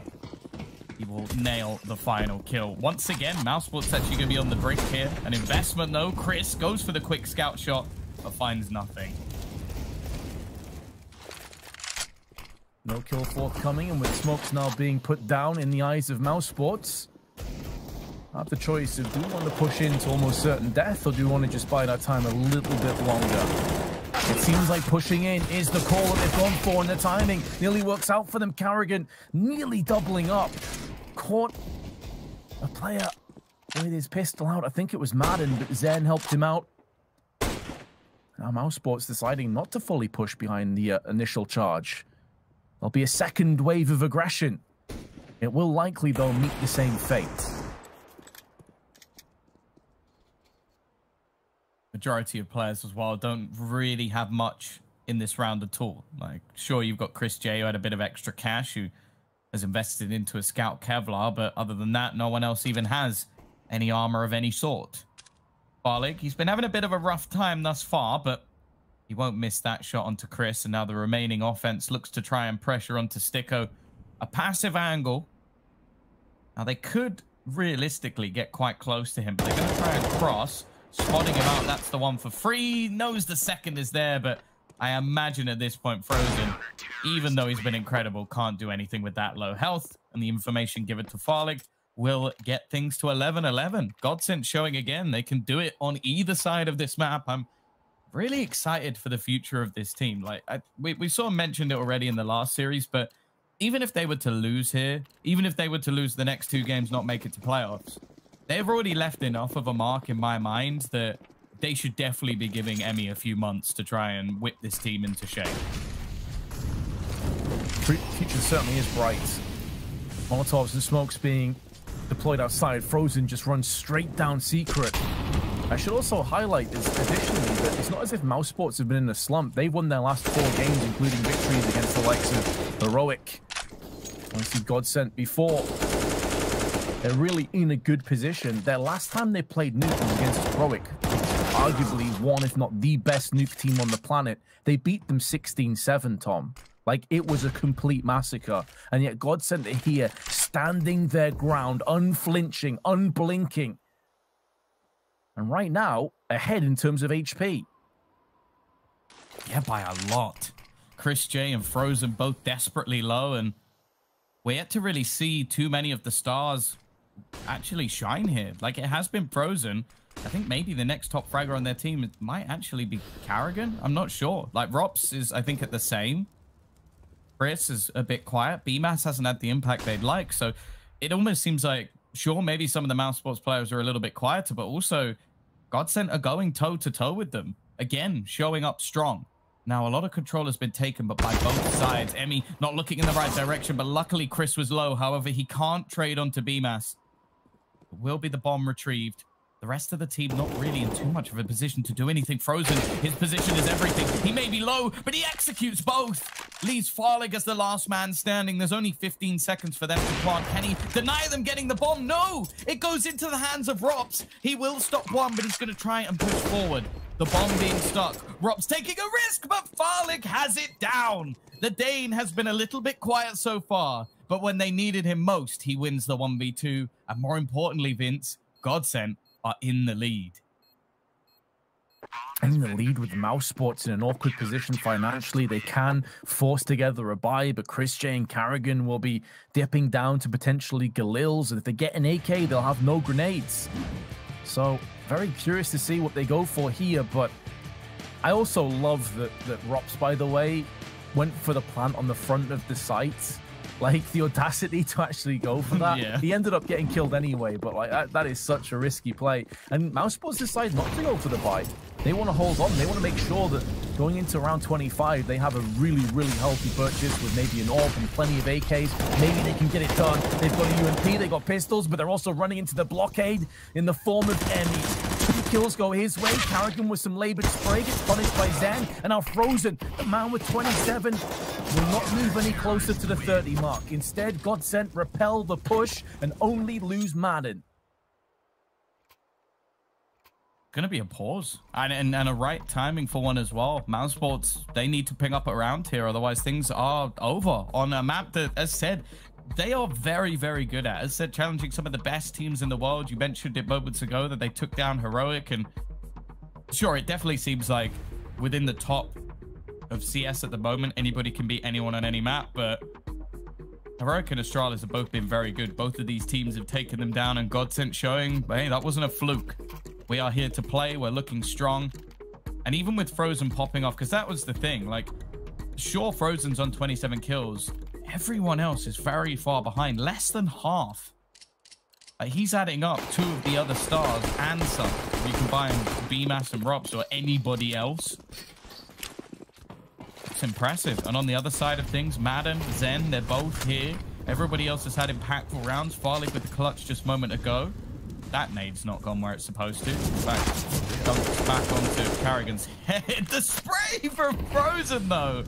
he will nail the final kill. Once again, Mousesports actually going to be on the brink here. An investment though. Chris goes for the quick scout shot, but finds nothing. No kill forthcoming, and with smokes now being put down in the eyes of Mousesports, have the choice of do we want to push into almost certain death, or do we want to just bide our time a little bit longer? It seems like pushing in is the call that they've gone for, and the timing nearly works out for them. Carrigan nearly doubling up. Caught a player with his pistol out. I think it was Madden, but Zen helped him out. Now Mousesports deciding not to fully push behind the initial charge. There'll be a second wave of aggression. It will likely, though, meet the same fate. Majority of players as well don't really have much in this round at all. Like, sure, you've got Chris J, who had a bit of extra cash, who has invested into a Scout Kevlar, but other than that, no one else even has any armor of any sort. Farlig, he's been having a bit of a rough time thus far, but he won't miss that shot onto Chris, and now the remaining offense looks to try and pressure onto Sticko. A passive angle. Now, they could realistically get quite close to him, but they're going to try and cross. Spotting him out, that's the one for free. Knows the second is there, but I imagine at this point, Frozen, even though he's been incredible, can't do anything with that low health. And the information given to Farlig will get things to 11-11. GODSENT showing again they can do it on either side of this map. I'm really excited for the future of this team. Like we sort of mentioned it already in the last series, but even if they were to lose here, even if they were to lose the next two games, not make it to playoffs, they've already left enough of a mark in my mind that they should definitely be giving Emmy a few months to try and whip this team into shape. Future certainly is bright. Molotovs and smokes being deployed outside. Frozen just runs straight down Secret. I should also highlight this additionally that it's not as if Mousesports have been in a slump. They've won their last 4 games, including victories against the likes of Heroic. Obviously, GODSENT before. They're really in a good position. Their last time they played Nuke was against Heroic, arguably one, if not the best Nuke team on the planet. They beat them 16-7, Tom. Like, it was a complete massacre. And yet GODSENT are here, standing their ground, unflinching, unblinking. And right now, ahead in terms of HP. Yeah, by a lot. Chris J and Frozen both desperately low, and we're yet to really see too many of the stars actually shine here. Like, it has been Frozen. I think maybe the next top fragger on their team might actually be Carrigan. I'm not sure. Like, Rops is, I think, at the same. Chris is a bit quiet. BMAS hasn't had the impact they'd like. So it almost seems like, sure, maybe some of the Mousesports players are a little bit quieter, but also GODSENT are going toe-to-toe with them. Again, showing up strong. Now, a lot of control has been taken, but by both sides. Emmy not looking in the right direction, but luckily Chris was low. However, he can't trade onto BMAS. It will be the bomb retrieved. The rest of the team not really in too much of a position to do anything. Frozen, his position is everything. He may be low, but he executes both. Leaves Farlig as the last man standing. There's only 15 seconds for them to plant. Can he deny them getting the bomb? No! It goes into the hands of Rops. He will stop one, but he's going to try and push forward. The bomb being stuck. Rops taking a risk, but Farlig has it down. The Dane has been a little bit quiet so far, but when they needed him most, he wins the 1v2. And more importantly, Vince, GODSENT are in the lead. In the lead with Mousesports in an awkward position financially. They can force together a buy, but Chris J and Carrigan will be dipping down to potentially Galils, and if they get an AK, they'll have no grenades. So, very curious to see what they go for here, but I also love that Rops, by the way, went for the plant on the front of the site. Like, the audacity to actually go for that. Yeah. He ended up getting killed anyway, but like that is such a risky play. And Mousesports decide not to go for the buy. They want to hold on. They want to make sure that going into round 25, they have a really, really healthy purchase with maybe an AWP and plenty of AKs. Maybe they can get it done. They've got a UMP, they've got pistols, but they're also running into the blockade in the form of Emmy. 2 kills go his way. Carrigan with some labored spray gets punished by Zen. And now Frozen, the man with 27, will not move any closer to the 30 mark. Instead, GODSENT repel the push and only lose Madden. Gonna be a pause and a right timing for one as well. Mousesports, they need to ping up around here, otherwise things are over on a map that, as said, they are very, very good at. As said, challenging some of the best teams in the world. You mentioned it moments ago that they took down Heroic, and sure, it definitely seems like within the top of CS at the moment, anybody can beat anyone on any map, but Heroic and Astralis have both been very good. Both of these teams have taken them down, and GODSENT showing, hey, that wasn't a fluke. We are here to play. We're looking strong. And even with Frozen popping off, because that was the thing, like, sure, Frozen's on 27 kills. Everyone else is very far behind, less than half. He's adding up 2 of the other stars and some. You combine BMAS and Rops or anybody else. It's impressive. And on the other side of things, Madden, Zen, they're both here. Everybody else has had impactful rounds. Farlig with the clutch just a moment ago. That nade's not gone where it's supposed to. In fact, dumps back onto Carrigan's head. The spray for Frozen, though.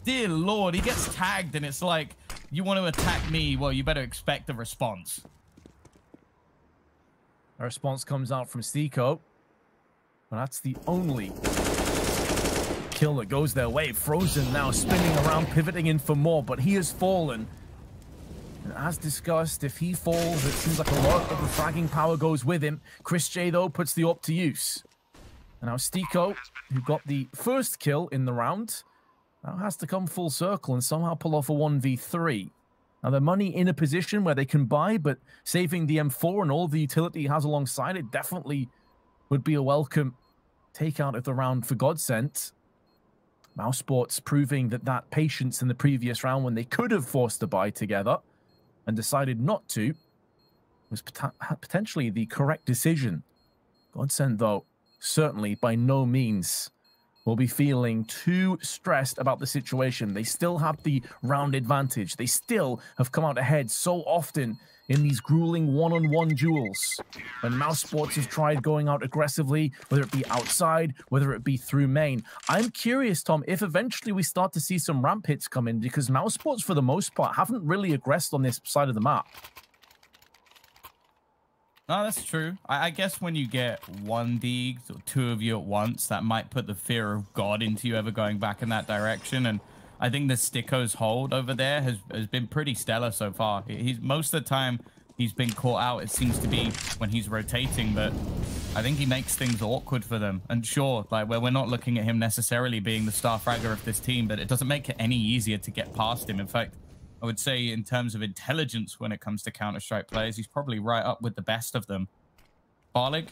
Dear Lord, he gets tagged, and it's like, you want to attack me? Well, you better expect a response. A response comes out from Stiko. But that's the only kill that goes their way. Frozen now spinning around, pivoting in for more, but he has fallen. And as discussed, if he falls, it seems like a lot of the fragging power goes with him. Chris J, though, puts the AWP to use. And now Stiko, who got the first kill in the round, now has to come full circle and somehow pull off a 1v3. Now, they're money in a position where they can buy, but saving the M4 and all the utility he has alongside it definitely would be a welcome takeout of the round for GODSENT. Mousesports proving that patience in the previous round when they could have forced a buy together and decided not to was potentially the correct decision. GODSENT, though, certainly by no means will be feeling too stressed about the situation. They still have the round advantage. They still have come out ahead so often in these grueling one-on-one duels. When Mousesports have tried going out aggressively, whether it be outside, whether it be through main. I'm curious, Tom, if eventually we start to see some ramp hits come in, because Mousesports, for the most part, haven't really aggressed on this side of the map. No, that's true. I guess when you get one Deeg or two of you at once, that might put the fear of God into you ever going back in that direction. And I think the Sticko's hold over there has been pretty stellar so far. He's most of the time he's been caught out. It seems to be when he's rotating, but I think he makes things awkward for them. And sure, like we're not looking at him necessarily being the star fragger of this team, but it doesn't make it any easier to get past him. In fact, I would say in terms of intelligence when it comes to Counter-Strike players, he's probably right up with the best of them. Barlig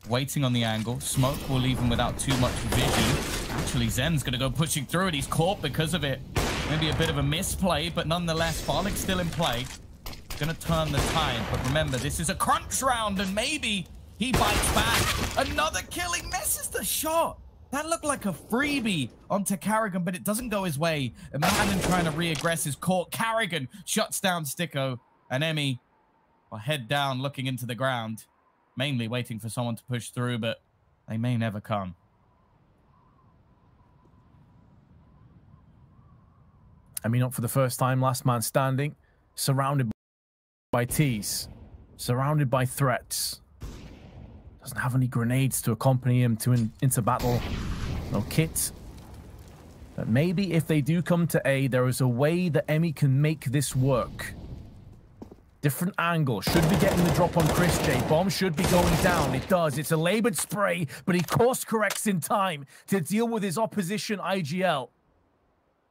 waiting on the angle. Smoke will leave him without too much vision. Actually, Zen's going to go pushing through it. He's caught because of it. Maybe a bit of a misplay, but nonetheless, Barlig's still in play. Going to turn the tide, but remember, this is a crunch round, and maybe he bites back. Another kill. He misses the shot. That looked like a freebie onto Carrigan, but it doesn't go his way. Imagine trying to re-aggress is caught. Carrigan shuts down Sticko, and Emmy will head down looking into the ground, mainly waiting for someone to push through, but they may never come. I mean, not for the first time, last man standing, surrounded by T's, surrounded by threats. Doesn't have any grenades to accompany him into battle. No kit. But maybe if they do come to A, there is a way that Emmy can make this work. Different angle. Should be getting the drop on Chris J. Bomb should be going down. It does. It's a labored spray, but he course corrects in time to deal with his opposition IGL.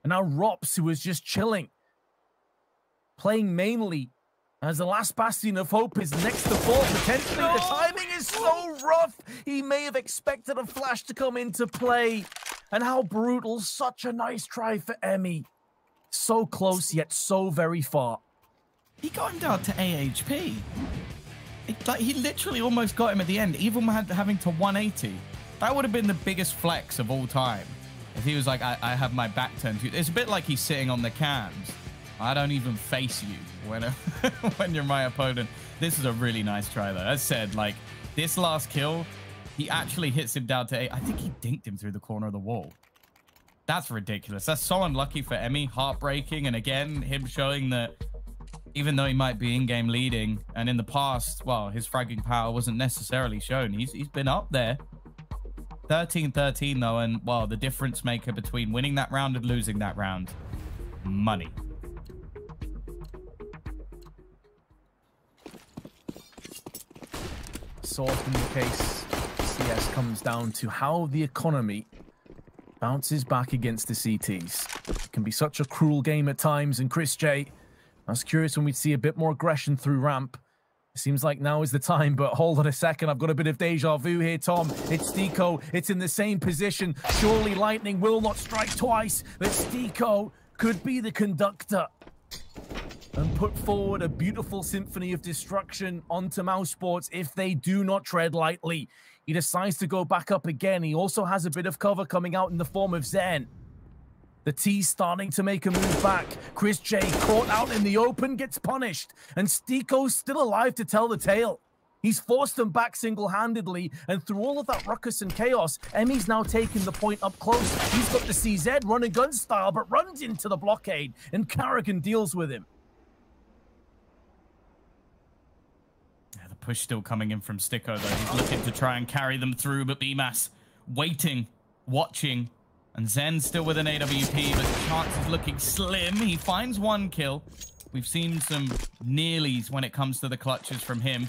And now Rops, who is just chilling, playing mainly as the last bastion of hope, is next to fall potentially. No! The timing is so rough. He may have expected a flash to come into play. And how brutal. Such a nice try for Emmy. So close, yet so very far. He got him down to AHP. He literally almost got him at the end, even having to 180. That would have been the biggest flex of all time. If he was like, I have my back turned to you. It's a bit like he's sitting on the cams. I don't even face you when you're my opponent. This is a really nice try, though. As said, like, this last kill, he actually hits him down to 8. I think he dinked him through the corner of the wall. That's ridiculous. That's so unlucky for Emmy. Heartbreaking. And again, him showing that even though he might be in-game leading, and in the past, well, his fragging power wasn't necessarily shown. He's been up there. 13-13, though, and, well, the difference maker between winning that round and losing that round. Money. So often the case, CS comes down to how the economy bounces back against the CTs. It can be such a cruel game at times, and Chris J, I was curious when we'd see a bit more aggression through ramp. It seems like now is the time, but hold on a second. I've got a bit of deja vu here, Tom. It's Stiko. It's in the same position. Surely lightning will not strike twice, but Stiko could be the conductor and put forward a beautiful symphony of destruction onto Mousesports if they do not tread lightly. He decides to go back up again. He also has a bit of cover coming out in the form of Zen. The T's starting to make a move back. Chris J, caught out in the open, gets punished. And Stiko's still alive to tell the tale. He's forced them back single-handedly. And through all of that ruckus and chaos, Emmy's now taking the point up close. He's got the CZ run and gun style, but runs into the blockade. And Carrigan deals with him. Yeah, the push still coming in from Sticko, though. He's looking to try and carry them through, but BMAS waiting, watching. And Zen still with an AWP, but the chance is looking slim. He finds one kill. We've seen some nearlies when it comes to the clutches from him.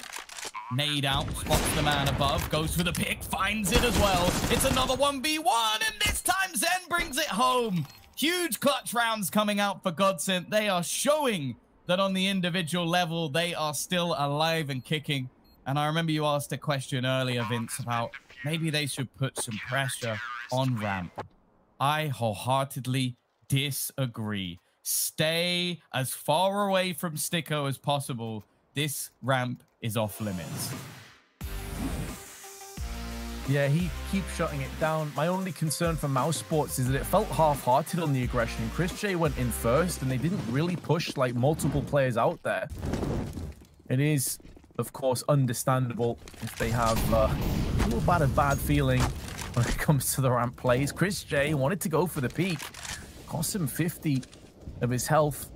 Nade out, spots the man above, goes for the pick, finds it as well. It's another 1v1, and this time Zen brings it home. Huge clutch rounds coming out for GODSENT. They are showing that on the individual level, they are still alive and kicking. And I remember you asked a question earlier, Vince, about maybe they should put some pressure on ramp. I wholeheartedly disagree. Stay as far away from Sticko as possible. This ramp is off limits. Yeah, he keeps shutting it down. My only concern for Mousesports is that it felt half-hearted on the aggression. Chris J went in first, and they didn't really push like multiple players out there. It is, of course, understandable if they have a little bad feeling when it comes to the ramp plays. Chris J wanted to go for the peak. Cost him 50 of his health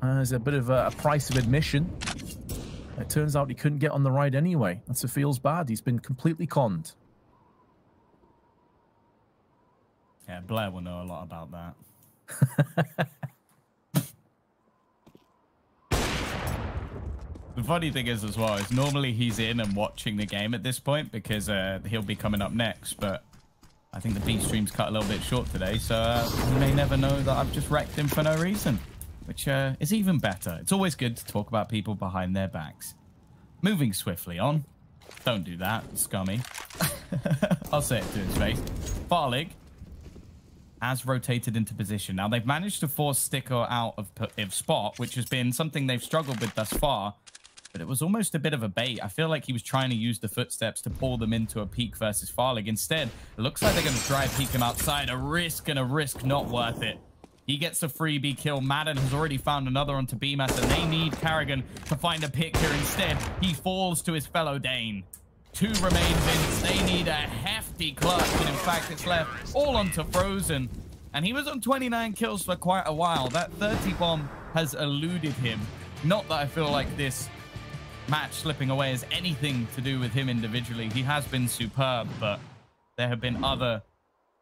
as a bit of a price of admission. It turns out he couldn't get on the ride anyway. That's what feels bad. He's been completely conned. Yeah, Blair will know a lot about that. The funny thing is as well, is normally he's in and watching the game at this point because he'll be coming up next, but I think the B stream's cut a little bit short today, so he may never know that I've just wrecked him for no reason, which is even better. It's always good to talk about people behind their backs. Moving swiftly on. Don't do that, scummy. I'll say it to his face. Farlig has rotated into position. Now, they've managed to force Sticker out of spot, which has been something they've struggled with thus far. But it was almost a bit of a bait. I feel like he was trying to use the footsteps to pull them into a peak versus Farlig. Instead, it looks like they're going to try peek him outside. A risk and a risk not worth it. He gets a freebie kill. Madden has already found another onto BMAS, and they need Carrigan to find a pick here. Instead, he falls to his fellow Dane. 2 remain, Vince. They need a hefty clutch, and in fact, it's left all onto Frozen. And he was on 29 kills for quite a while. That 30 bomb has eluded him. Not that I feel like this match slipping away has anything to do with him individually. He has been superb, but there have been other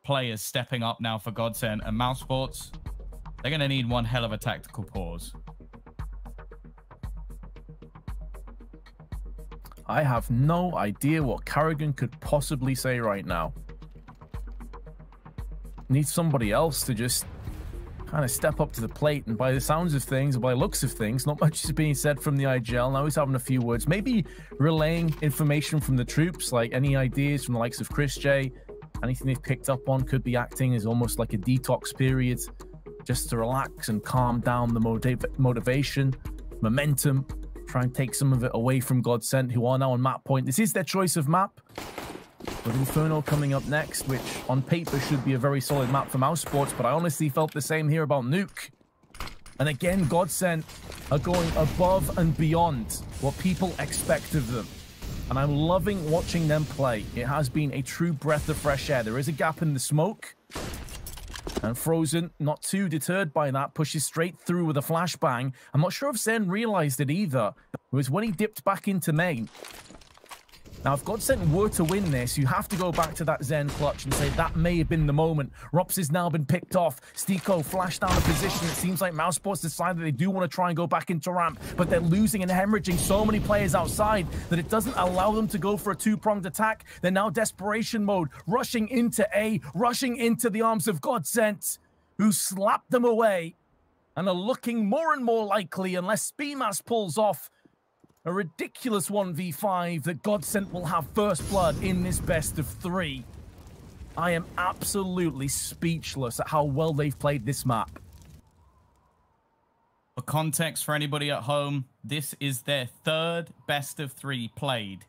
players stepping up now for GODSENT, and Mousesports, they're going to need one hell of a tactical pause. I have no idea what Carrigan could possibly say right now. Needs somebody else to just kind of step up to the plate, and by the sounds of things, or by the looks of things, not much is being said from the IGL. Now he's having a few words, maybe relaying information from the troops, like any ideas from the likes of Chris J. Anything they've picked up on could be acting as almost like a detox period, just to relax and calm down the motivation, momentum, try and take some of it away from GODSENT, who are now on map point. This is their choice of map, with Inferno coming up next, which on paper should be a very solid map for Mousesports, but I honestly felt the same here about Nuke. And again, GODSENT are going above and beyond what people expect of them. And I'm loving watching them play. It has been a true breath of fresh air. There is a gap in the smoke. And Frozen, not too deterred by that, pushes straight through with a flashbang. I'm not sure if Zen realized it either. It was when he dipped back into main. Now, if GODSENT were to win this, you have to go back to that Zen clutch and say that may have been the moment. Rops has now been picked off. Stiko flashed out of position. It seems like Mousesports decided they do want to try and go back into ramp, but they're losing and hemorrhaging so many players outside that it doesn't allow them to go for a two-pronged attack. They're now desperation mode, rushing into A, rushing into the arms of GODSENT, who slapped them away and are looking more and more likely, unless BMAS pulls off a ridiculous 1v5, that GODSENT will have first blood in this best of 3. I am absolutely speechless at how well they've played this map. For context for anybody at home, this is their 3rd best of 3 played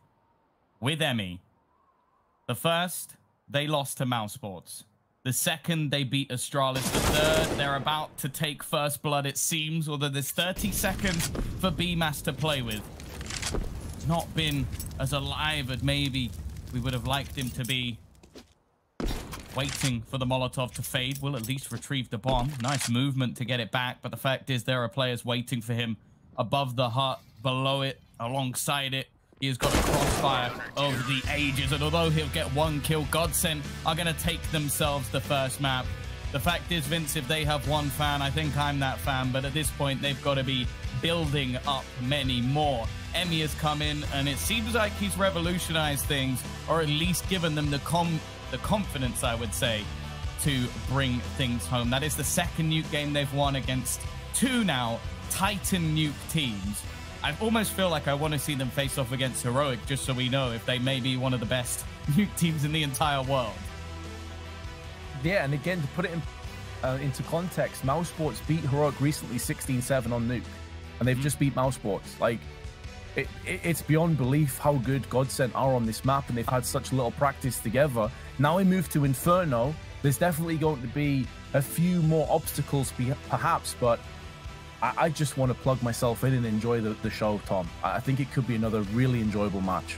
with Emmy. The first, they lost to Mousesports. The second, they beat Astralis. The third, they're about to take first blood, it seems, although there's 30 seconds for BMAS to play with. Not been as alive as maybe we would have liked him to be. Waiting for the Molotov to fade. Will at least retrieve the bomb. Nice movement to get it back, but the fact is there are players waiting for him above the hut, below it, alongside it. He has got a crossfire over the ages, and although he'll get 1 kill, GODSENT are going to take themselves the first map. The fact is, Vince, if they have 1 fan, I think I'm that fan, but at this point, they've got to be building up many more. Emmy has come in, and it seems like he's revolutionized things, or at least given them the confidence, I would say, to bring things home. That is the 2nd Nuke game they've won against 2 now Titan Nuke teams. I almost feel like I want to see them face off against Heroic, just so we know if they may be one of the best Nuke teams in the entire world. Yeah, and again, to put it into context, Mousesports beat Heroic recently 16-7 on Nuke, and they've just beat Mousesports. Like, it's beyond belief how good GODSENT are on this map, and they've had such little practice together. Now we move to Inferno. There's definitely going to be a few more obstacles, perhaps, but I just want to plug myself in and enjoy the show, Tom. I think it could be another really enjoyable match.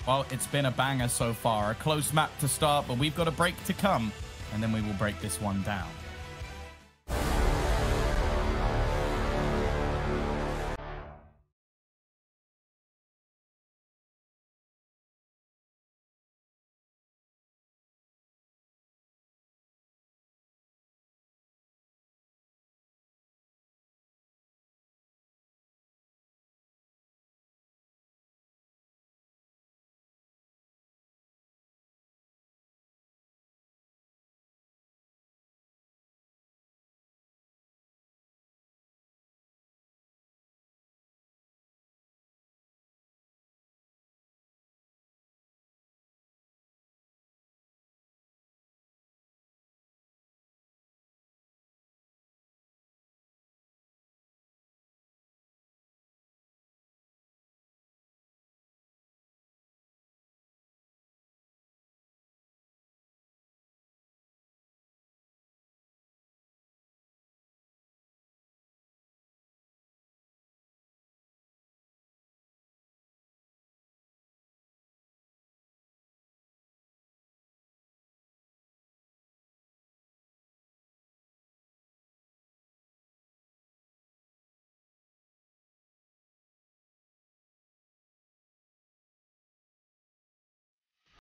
Well, it's been a banger so far. A close map to start, but we've got a break to come, and then we will break this one down.